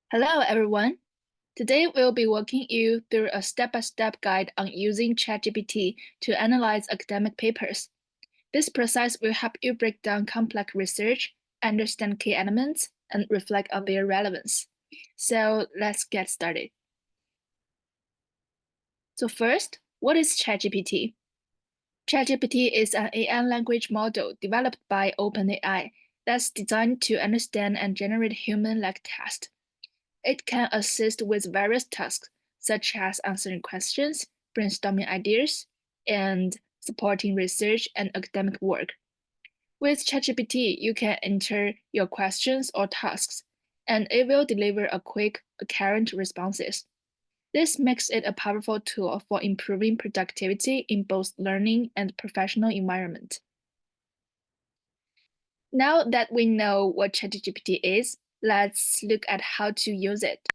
Hello, everyone. Today, we'll be walking you through a step-by-step guide on using ChatGPT to analyze academic papers. This process will help you break down complex research, understand key elements, and reflect on their relevance. So let's get started. So first, what is ChatGPT? ChatGPT is an AI language model developed by OpenAI that's designed to understand and generate human-like text. It can assist with various tasks, such as answering questions, brainstorming ideas, and supporting research and academic work. With ChatGPT, you can enter your questions or tasks, and it will deliver a quick, current responses. This makes it a powerful tool for improving productivity in both learning and professional environment. Now that we know what ChatGPT is, let's look at how to use it.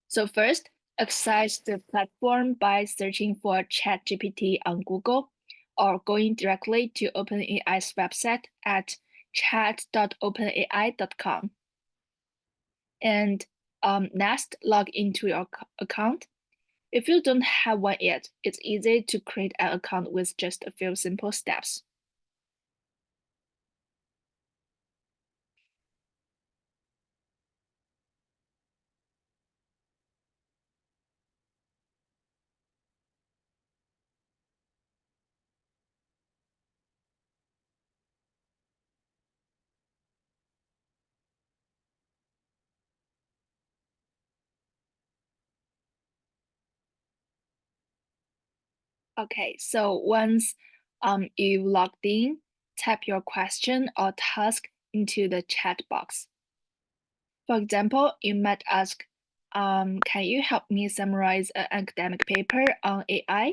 So first, access the platform by searching for ChatGPT on Google or going directly to OpenAI's website at chat.openai.com. And next, log into your account. If you don't have one yet, it's easy to create an account with just a few simple steps. Okay, so once you logged in, type your question or task into the chat box. For example, you might ask, can you help me summarize an academic paper on AI?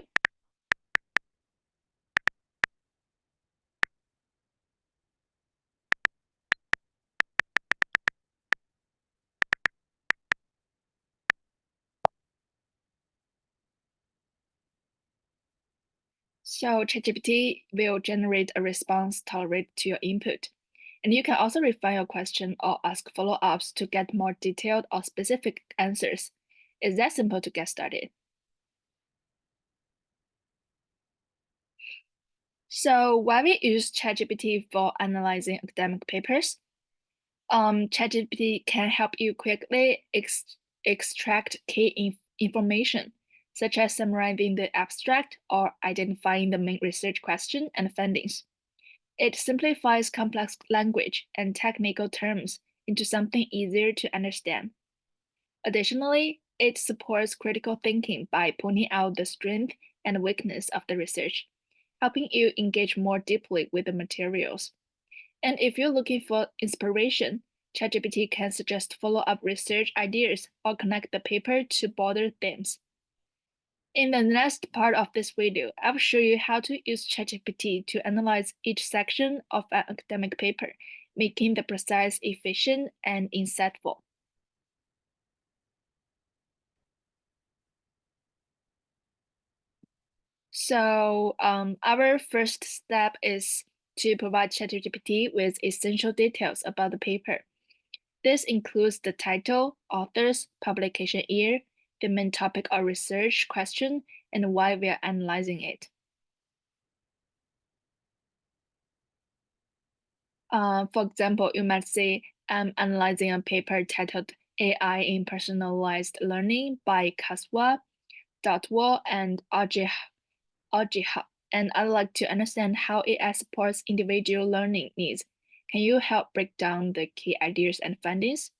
So ChatGPT will generate a response tailored to your input. And you can also refine your question or ask follow-ups to get more detailed or specific answers. It's that simple to get started. So why we use ChatGPT for analyzing academic papers? ChatGPT can help you quickly extract key information, such as summarizing the abstract or identifying the main research question and findings. It simplifies complex language and technical terms into something easier to understand. Additionally, it supports critical thinking by pointing out the strength and weakness of the research, helping you engage more deeply with the materials. And if you're looking for inspiration, ChatGPT can suggest follow-up research ideas or connect the paper to broader themes. In the next part of this video, I'll show you how to use ChatGPT to analyze each section of an academic paper, making the process efficient and insightful. So our first step is to provide ChatGPT with essential details about the paper. This includes the title, authors, publication year, the main topic or research question, and why we are analyzing it. For example, you might say, I'm analyzing a paper titled AI in Personalized Learning by Kaswa, Dotwall, and Ajiha, and I'd like to understand how AI supports individual learning needs. Can you help break down the key ideas and findings?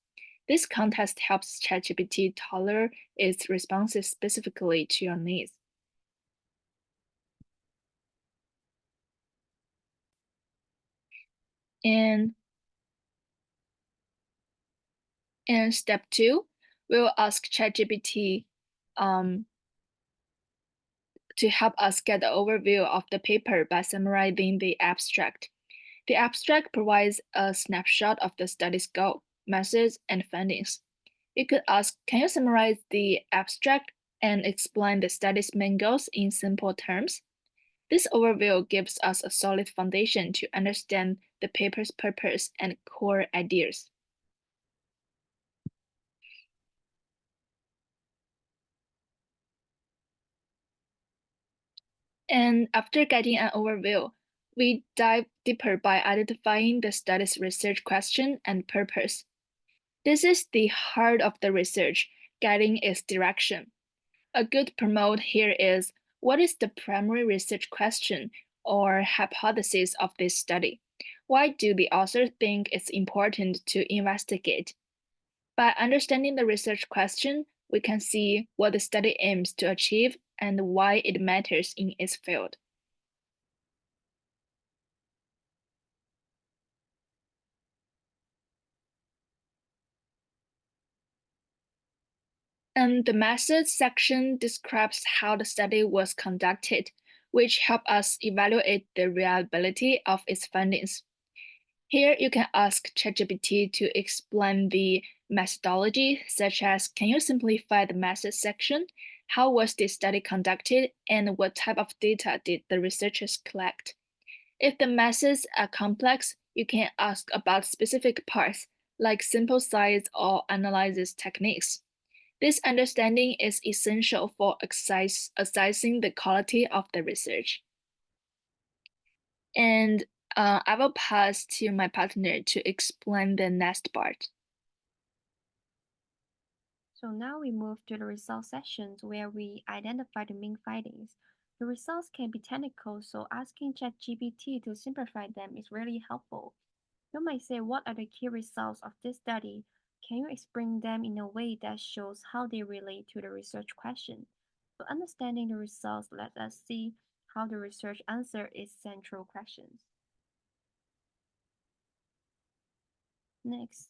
This context helps ChatGPT tailor its responses specifically to your needs. And in step 2, we'll ask ChatGPT to help us get the overview of the paper by summarizing the abstract. The abstract provides a snapshot of the study's goal, methods, and findings. You could ask, can you summarize the abstract and explain the study's main goals in simple terms? This overview gives us a solid foundation to understand the paper's purpose and core ideas. And after getting an overview, we dive deeper by identifying the study's research question and purpose. This is the heart of the research, guiding its direction. A good promote here is what is the primary research question or hypothesis of this study? Why do the authors think it's important to investigate? By understanding the research question, we can see what the study aims to achieve and why it matters in its field. And the methods section describes how the study was conducted, which help us evaluate the reliability of its findings. Here you can ask ChatGPT to explain the methodology, such as can you simplify the methods section? How was the study conducted and what type of data did the researchers collect? If the methods are complex, you can ask about specific parts, like sample size or analysis techniques. This understanding is essential for assessing the quality of the research. And I will pass to my partner to explain the next part. So now we move to the results sections where we identify the main findings. The results can be technical, so asking ChatGPT to simplify them is really helpful. You might say, what are the key results of this study? Can you explain them in a way that shows how they relate to the research question? So understanding the results lets us see how the research answer its central questions. Next,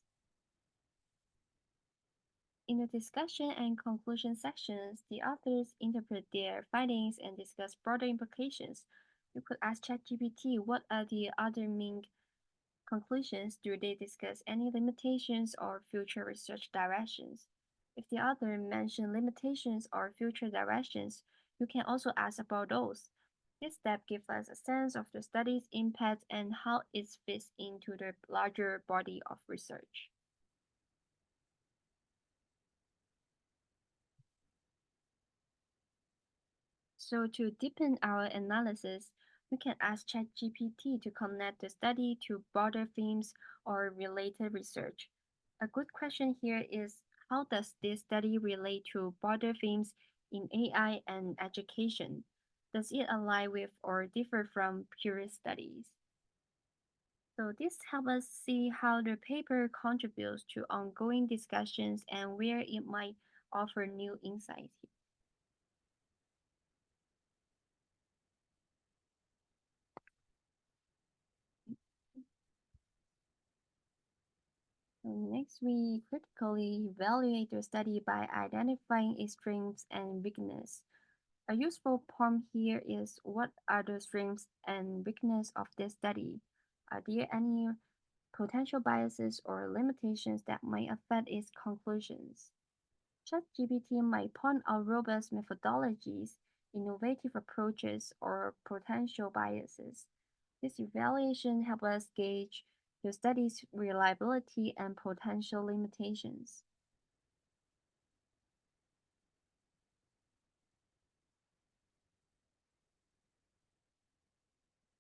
in the discussion and conclusion sections, the authors interpret their findings and discuss broader implications. You could ask ChatGPT what are the other main conclusions. Do they discuss any limitations or future research directions? If the author mention limitations or future directions, you can also ask about those. This step gives us a sense of the study's impact and how it fits into the larger body of research. So to deepen our analysis, we can ask ChatGPT to connect the study to broader themes or related research. A good question here is, how does this study relate to broader themes in AI and education? Does it align with or differ from previous studies? So this helps us see how the paper contributes to ongoing discussions and where it might offer new insights. Next, we critically evaluate the study by identifying its strengths and weaknesses. A useful prompt here is, what are the strengths and weaknesses of this study? Are there any potential biases or limitations that might affect its conclusions? ChatGPT might point out robust methodologies, innovative approaches, or potential biases. This evaluation helps us gauge the study's reliability and potential limitations.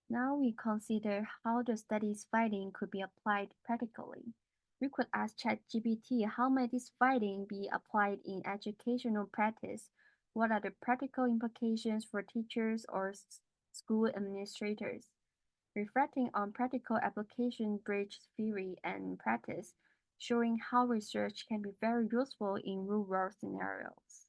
Now we consider how the study's finding could be applied practically. We could ask ChatGPT, how might this finding be applied in educational practice? What are the practical implications for teachers or school administrators? Reflecting on practical application bridge theory and practice, showing how research can be very useful in real-world scenarios.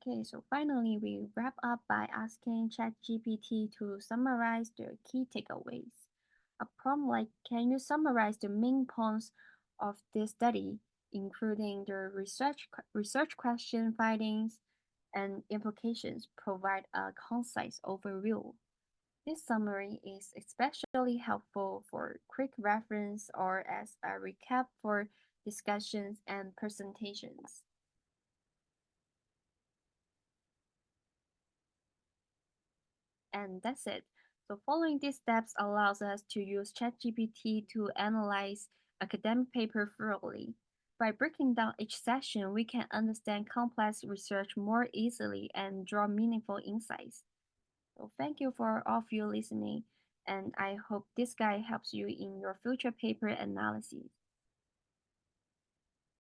Okay, so finally, we wrap up by asking ChatGPT to summarize the key takeaways. A prompt like, can you summarize the main points of this study, including the research question findings and implications, provide a concise overview. This summary is especially helpful for quick reference or as a recap for discussions and presentations. and that's it. So following these steps allows us to use ChatGPT to analyze academic paper thoroughly. By breaking down each session, we can understand complex research more easily and draw meaningful insights. So thank you for all of you listening, and I hope this guide helps you in your future paper analysis.